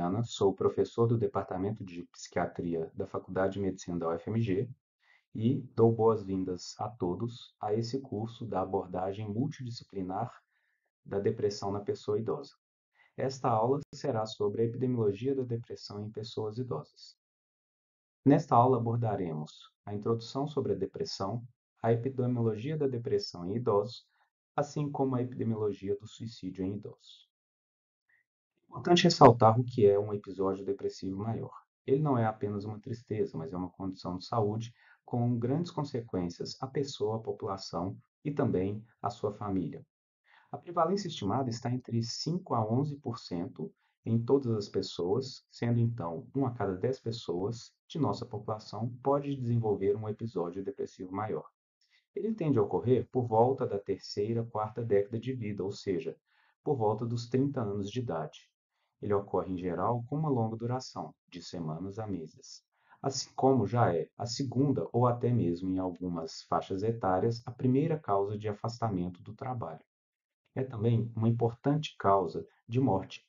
Luciana, sou professor do Departamento de Psiquiatria da Faculdade de Medicina da UFMG e dou boas-vindas a todos a esse curso da abordagem multidisciplinar da depressão na pessoa idosa. Esta aula será sobre a epidemiologia da depressão em pessoas idosas. Nesta aula abordaremos a introdução sobre a depressão, a epidemiologia da depressão em idosos, assim como a epidemiologia do suicídio em idosos. É importante ressaltar o que é um episódio depressivo maior. Ele não é apenas uma tristeza, mas é uma condição de saúde com grandes consequências à pessoa, à população e também à sua família. A prevalência estimada está entre 5 a 11% em todas as pessoas, sendo então 1 a cada 10 pessoas de nossa população pode desenvolver um episódio depressivo maior. Ele tende a ocorrer por volta da terceira, quarta década de vida, ou seja, por volta dos 30 anos de idade. Ele ocorre em geral com uma longa duração, de semanas a meses, assim como já é a segunda ou até mesmo em algumas faixas etárias a primeira causa de afastamento do trabalho. É também uma importante causa de morte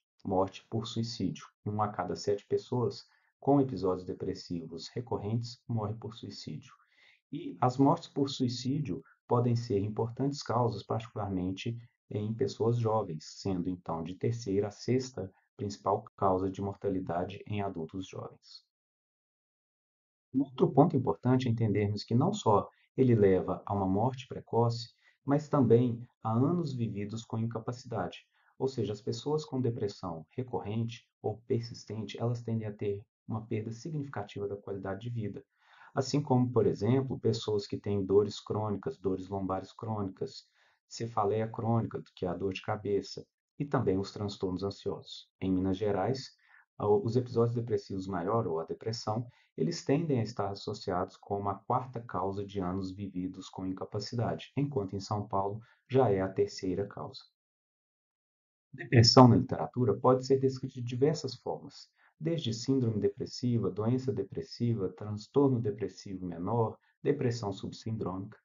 por suicídio. 1 a cada 7 pessoas com episódios depressivos recorrentes morre por suicídio. E as mortes por suicídio podem ser importantes causas, particularmente em pessoas jovens, sendo então de terceira a sexta principal causa de mortalidade em adultos jovens. Um outro ponto importante é entendermos que não só ele leva a uma morte precoce, mas também a anos vividos com incapacidade. Ou seja, as pessoas com depressão recorrente ou persistente, elas tendem a ter uma perda significativa da qualidade de vida. Assim como, por exemplo, pessoas que têm dores crônicas, dores lombares crônicas, cefaleia crônica, que é a dor de cabeça, e também os transtornos ansiosos. Em Minas Gerais, os episódios depressivos maior ou a depressão eles tendem a estar associados com uma quarta causa de anos vividos com incapacidade, enquanto em São Paulo já é a terceira causa. Depressão na literatura pode ser descrita de diversas formas, desde síndrome depressiva, doença depressiva, transtorno depressivo menor, depressão subsindrômica.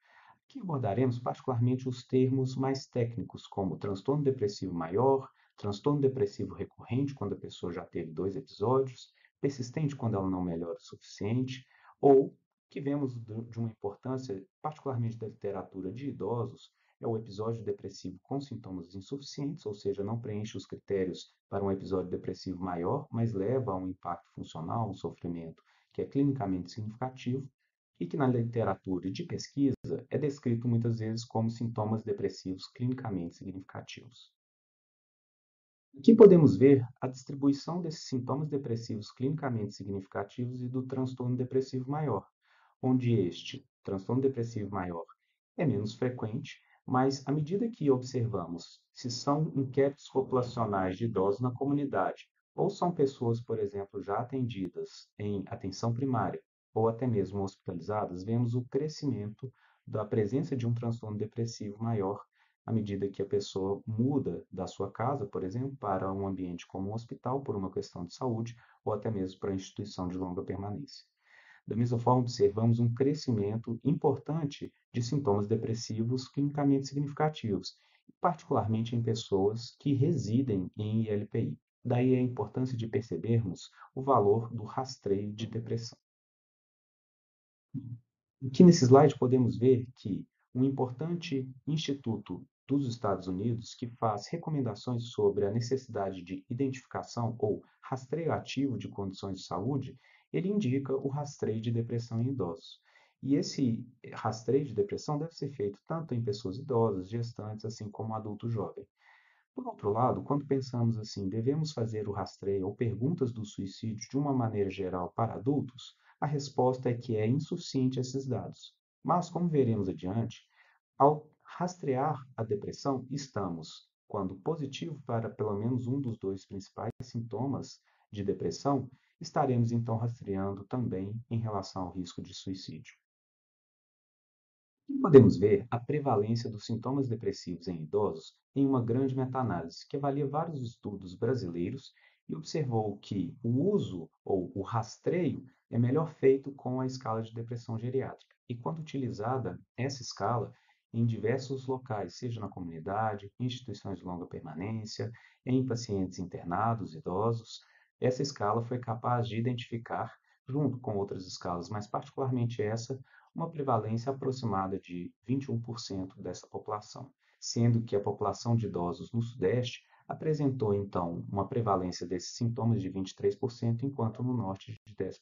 Aqui abordaremos particularmente os termos mais técnicos, como transtorno depressivo maior, transtorno depressivo recorrente, quando a pessoa já teve 2 episódios, persistente quando ela não melhora o suficiente, ou que vemos de uma importância, particularmente da literatura de idosos, é o episódio depressivo com sintomas insuficientes, ou seja, não preenche os critérios para um episódio depressivo maior, mas leva a um impacto funcional, um sofrimento que é clinicamente significativo, e que na literatura de pesquisa é descrito muitas vezes como sintomas depressivos clinicamente significativos. Aqui podemos ver a distribuição desses sintomas depressivos clinicamente significativos e do transtorno depressivo maior, onde este transtorno depressivo maior é menos frequente, mas à medida que observamos se são inquéritos populacionais de idosos na comunidade ou são pessoas, por exemplo, já atendidas em atenção primária ou até mesmo hospitalizadas, vemos o crescimento da presença de um transtorno depressivo maior à medida que a pessoa muda da sua casa, por exemplo, para um ambiente como um hospital por uma questão de saúde ou até mesmo para a instituição de longa permanência. Da mesma forma, observamos um crescimento importante de sintomas depressivos clinicamente significativos, particularmente em pessoas que residem em ILPI. Daí a importância de percebermos o valor do rastreio de depressão. Aqui nesse slide podemos ver que um importante instituto dos Estados Unidos que faz recomendações sobre a necessidade de identificação ou rastreio ativo de condições de saúde, ele indica o rastreio de depressão em idosos. E esse rastreio de depressão deve ser feito tanto em pessoas idosas, gestantes, assim como adulto jovem. Por outro lado, quando pensamos assim, devemos fazer o rastreio ou perguntas do suicídio de uma maneira geral para adultos, a resposta é que é insuficiente esses dados. Mas, como veremos adiante, ao rastrear a depressão, estamos, quando positivo para pelo menos um dos dois principais sintomas de depressão, estaremos então rastreando também em relação ao risco de suicídio. Podemos ver a prevalência dos sintomas depressivos em idosos em uma grande meta-análise que avalia vários estudos brasileiros e observou que o uso ou o rastreio é melhor feito com a escala de depressão geriátrica. E quando utilizada essa escala em diversos locais, seja na comunidade, instituições de longa permanência, em pacientes internados, idosos, Essa escala foi capaz de identificar, junto com outras escalas, mas particularmente essa, uma prevalência aproximada de 21% dessa população, sendo que a população de idosos no Sudeste apresentou, então, uma prevalência desses sintomas de 23%, enquanto no Norte de 10%.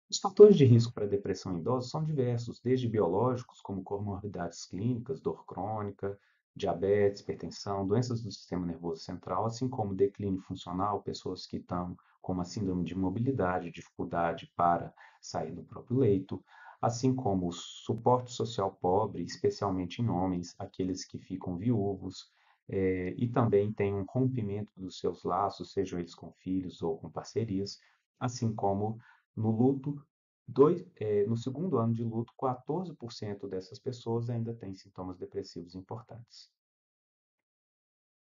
Os fatores de risco para depressão em idosos são diversos, desde biológicos, como comorbidades clínicas, dor crônica, diabetes, hipertensão, doenças do sistema nervoso central, assim como declínio funcional, pessoas que estão com uma síndrome de imobilidade, dificuldade para sair do próprio leito, assim como o suporte social pobre, especialmente em homens, aqueles que ficam viúvos, e também tem um rompimento dos seus laços, sejam eles com filhos ou com parcerias, assim como no luto, no segundo ano de luto, 14% dessas pessoas ainda têm sintomas depressivos importantes.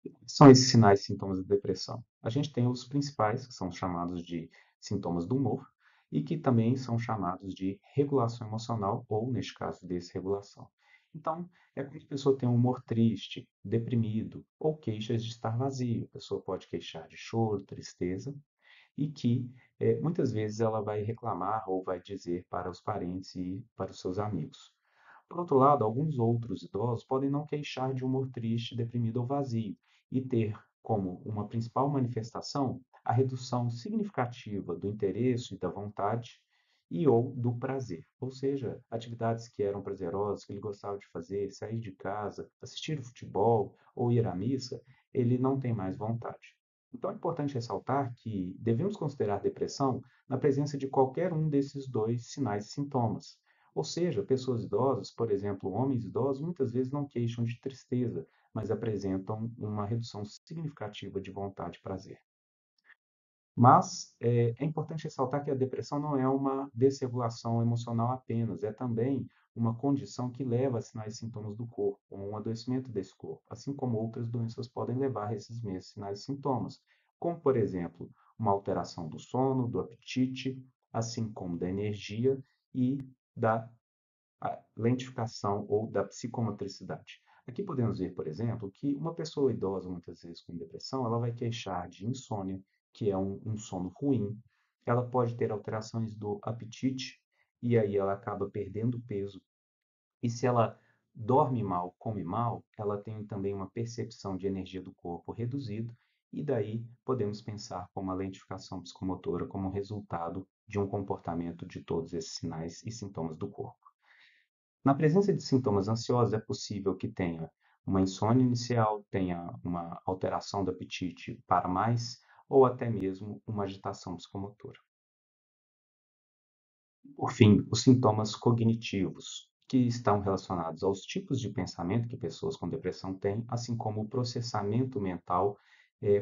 Quais são esses sinais e sintomas da depressão? A gente tem os principais, que são chamados de sintomas do humor, e que também são chamados de regulação emocional, ou, neste caso, desregulação. Então, é quando a pessoa tem um humor triste, deprimido, ou queixas de estar vazio. A pessoa pode queixar de choro, tristeza, e que muitas vezes ela vai reclamar ou vai dizer para os parentes e para os seus amigos. Por outro lado, alguns outros idosos podem não queixar de humor triste, deprimido ou vazio e ter como uma principal manifestação a redução significativa do interesse e da vontade e ou do prazer, ou seja, atividades que eram prazerosas, que ele gostava de fazer, sair de casa, assistir futebol ou ir à missa, ele não tem mais vontade. Então é importante ressaltar que devemos considerar depressão na presença de qualquer um desses dois sinais e sintomas. Ou seja, pessoas idosas, por exemplo, homens idosos, muitas vezes não queixam de tristeza, mas apresentam uma redução significativa de vontade e prazer. Mas é importante ressaltar que a depressão não é uma desregulação emocional apenas, é também uma condição que leva a sinais e sintomas do corpo, como um adoecimento desse corpo, assim como outras doenças podem levar a esses mesmos sinais e sintomas, como, por exemplo, uma alteração do sono, do apetite, assim como da energia e da lentificação ou da psicomotricidade. Aqui podemos ver, por exemplo, que uma pessoa idosa, muitas vezes com depressão, ela vai queixar de insônia, que é um sono ruim. Ela pode ter alterações do apetite, e aí ela acaba perdendo peso. E se ela dorme mal, come mal, ela tem também uma percepção de energia do corpo reduzida, e daí podemos pensar como a lentificação psicomotora como resultado de um comportamento de todos esses sinais e sintomas do corpo. Na presença de sintomas ansiosos, é possível que tenha uma insônia inicial, tenha uma alteração do apetite para mais, ou até mesmo uma agitação psicomotora. Por fim, os sintomas cognitivos, que estão relacionados aos tipos de pensamento que pessoas com depressão têm, assim como o processamento mental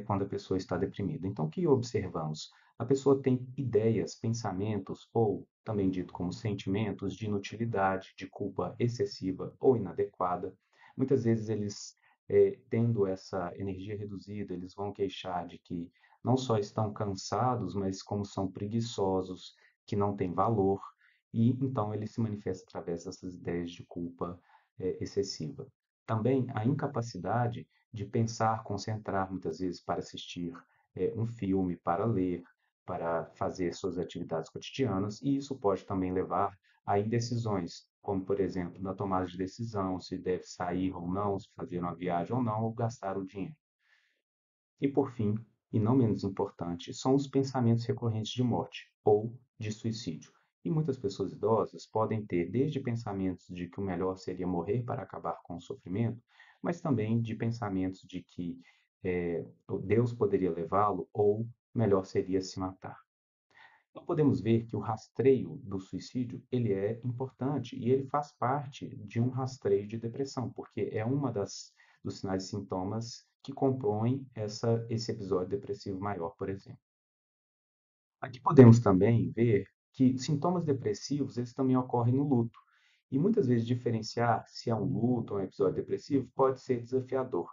quando a pessoa está deprimida. Então, o que observamos? A pessoa tem ideias, pensamentos, ou também dito como sentimentos de inutilidade, de culpa excessiva ou inadequada. Muitas vezes eles, tendo essa energia reduzida, eles vão queixar de que não só estão cansados, mas como são preguiçosos, que não tem valor, e então ele se manifesta através dessas ideias de culpa excessiva. Também a incapacidade de pensar, concentrar muitas vezes para assistir um filme, para ler, para fazer suas atividades cotidianas, e isso pode também levar a indecisões, como por exemplo, na tomada de decisão, se deve sair ou não, se fazer uma viagem ou não, ou gastar o dinheiro. E por fim, e não menos importante, são os pensamentos recorrentes de morte ou de suicídio. E muitas pessoas idosas podem ter desde pensamentos de que o melhor seria morrer para acabar com o sofrimento, mas também de pensamentos de que Deus poderia levá-lo ou melhor seria se matar. Então podemos ver que o rastreio do suicídio ele é importante e ele faz parte de um rastreio de depressão, porque é uma dos sinais e sintomas que compõem esse episódio depressivo maior, por exemplo. Aqui podemos também ver que sintomas depressivos eles também ocorrem no luto. E muitas vezes diferenciar se é um luto ou um episódio depressivo pode ser desafiador.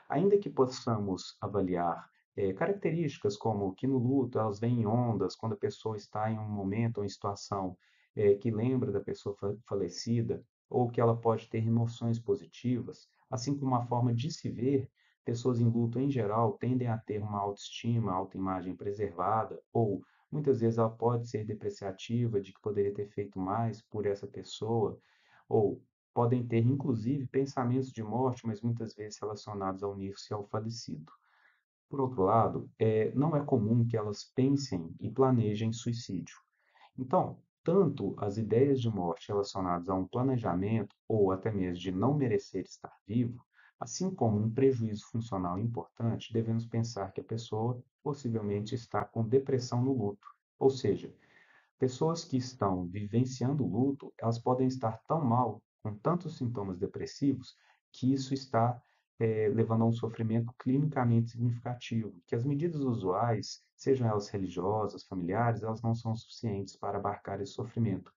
Ainda que possamos avaliar características como que no luto elas vêm em ondas, quando a pessoa está em um momento ou em situação que lembra da pessoa falecida, ou que ela pode ter emoções positivas, assim como uma forma de se ver, Pessoas em luto, em geral, tendem a ter uma autoestima, autoimagem preservada, ou muitas vezes ela pode ser depreciativa, de que poderia ter feito mais por essa pessoa, ou podem ter, inclusive, pensamentos de morte, mas muitas vezes relacionados ao unir-se ao falecido. Por outro lado, não é comum que elas pensem e planejem suicídio. Então, tanto as ideias de morte relacionadas a um planejamento ou até mesmo de não merecer estar vivo, assim como um prejuízo funcional importante, devemos pensar que a pessoa possivelmente está com depressão no luto. Ou seja, pessoas que estão vivenciando o luto, elas podem estar tão mal, com tantos sintomas depressivos, que isso está levando a um sofrimento clinicamente significativo, que as medidas usuais, sejam elas religiosas, familiares, elas não são suficientes para abarcar esse sofrimento.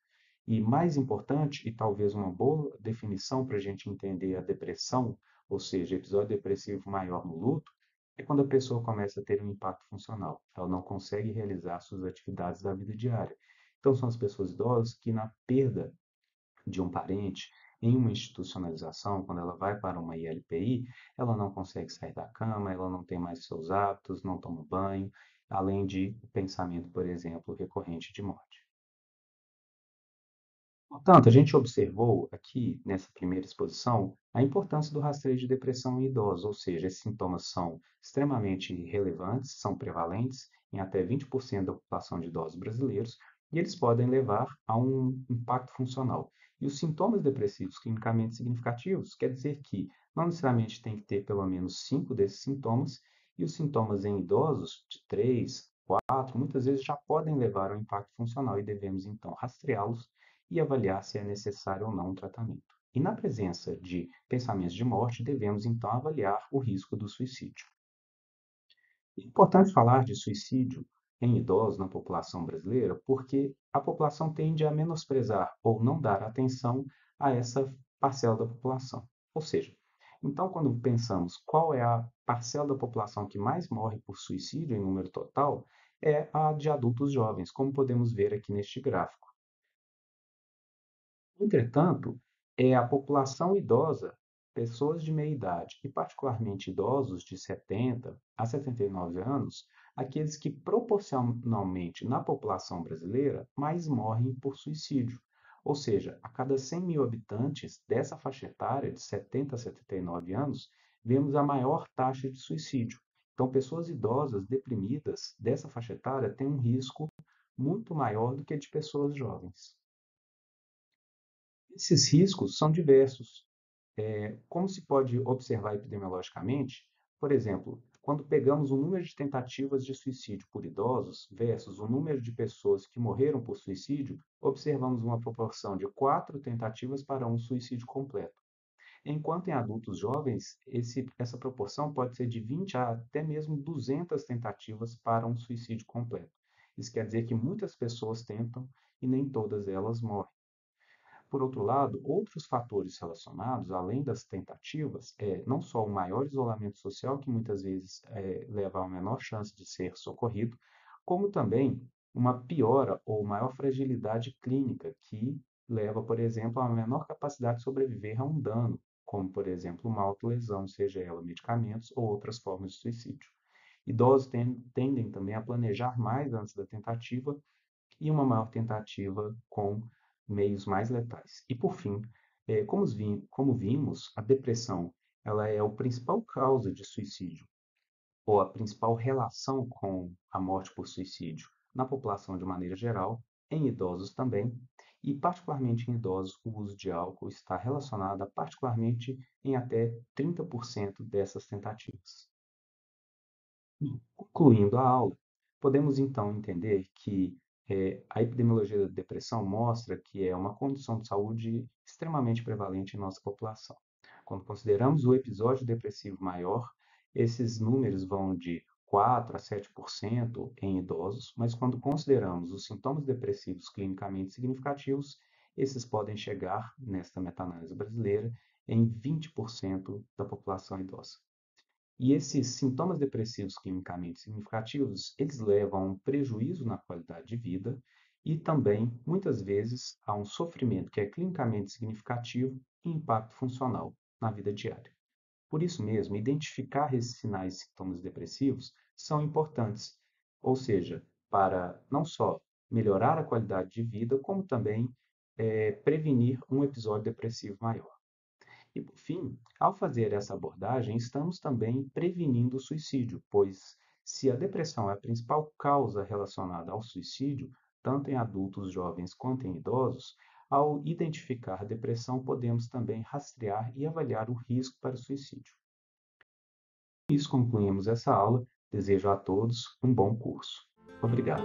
E mais importante, e talvez uma boa definição para a gente entender a depressão, ou seja, episódio depressivo maior no luto, é quando a pessoa começa a ter um impacto funcional. Ela não consegue realizar suas atividades da vida diária. Então, são as pessoas idosas que, na perda de um parente, em uma institucionalização, quando ela vai para uma ILPI, ela não consegue sair da cama, ela não tem mais seus hábitos, não toma banho, além de pensamento, por exemplo, recorrente de morte. Portanto, a gente observou aqui, nessa primeira exposição, a importância do rastreio de depressão em idosos, ou seja, esses sintomas são extremamente relevantes, são prevalentes em até 20% da população de idosos brasileiros, e eles podem levar a um impacto funcional. E os sintomas depressivos clinicamente significativos quer dizer que não necessariamente tem que ter pelo menos 5 desses sintomas, e os sintomas em idosos, de 3, 4, muitas vezes já podem levar ao impacto funcional e devemos então rastreá-los e avaliar se é necessário ou não um tratamento. E na presença de pensamentos de morte, devemos então avaliar o risco do suicídio. É importante falar de suicídio em idosos na população brasileira, porque a população tende a menosprezar ou não dar atenção a essa parcela da população. Ou seja, então, quando pensamos qual é a parcela da população que mais morre por suicídio em número total, é a de adultos jovens, como podemos ver aqui neste gráfico. Entretanto, é a população idosa, pessoas de meia idade e particularmente idosos de 70 a 79 anos, aqueles que proporcionalmente na população brasileira mais morrem por suicídio. Ou seja, a cada 100.000 habitantes dessa faixa etária de 70 a 79 anos, vemos a maior taxa de suicídio. Então, pessoas idosas deprimidas dessa faixa etária têm um risco muito maior do que de pessoas jovens. Esses riscos são diversos. Como se pode observar epidemiologicamente, por exemplo, quando pegamos o número de tentativas de suicídio por idosos versus o número de pessoas que morreram por suicídio, observamos uma proporção de 4 tentativas para um suicídio completo. Enquanto em adultos jovens, essa proporção pode ser de 20 a até mesmo 200 tentativas para um suicídio completo. Isso quer dizer que muitas pessoas tentam e nem todas elas morrem. Por outro lado, outros fatores relacionados, além das tentativas, não só o maior isolamento social, que muitas vezes leva a uma menor chance de ser socorrido, como também uma piora ou maior fragilidade clínica, que leva, por exemplo, a uma menor capacidade de sobreviver a um dano, como, por exemplo, uma autolesão, seja ela medicamentos ou outras formas de suicídio. Idosos tendem também a planejar mais antes da tentativa e uma maior tentativa com meios mais letais. E por fim, como vimos, a depressão ela é a principal causa de suicídio, ou a principal relação com a morte por suicídio na população de maneira geral, em idosos também, e particularmente em idosos, o uso de álcool está relacionado a particularmente em até 30% dessas tentativas. Concluindo a aula, podemos então entender que a epidemiologia da depressão mostra que é uma condição de saúde extremamente prevalente em nossa população. Quando consideramos o episódio depressivo maior, esses números vão de 4 a 7% em idosos, mas quando consideramos os sintomas depressivos clinicamente significativos, esses podem chegar, nesta meta-análise brasileira, em 20% da população idosa. E esses sintomas depressivos clinicamente significativos, eles levam a um prejuízo na qualidade de vida e também, muitas vezes, a um sofrimento que é clinicamente significativo e impacto funcional na vida diária. Por isso mesmo, identificar esses sinais e sintomas depressivos são importantes, ou seja, para não só melhorar a qualidade de vida, como também prevenir um episódio depressivo maior. E, por fim, ao fazer essa abordagem, estamos também prevenindo o suicídio, pois se a depressão é a principal causa relacionada ao suicídio, tanto em adultos jovens quanto em idosos, ao identificar a depressão, podemos também rastrear e avaliar o risco para o suicídio. Com isso, concluímos essa aula. Desejo a todos um bom curso. Obrigado.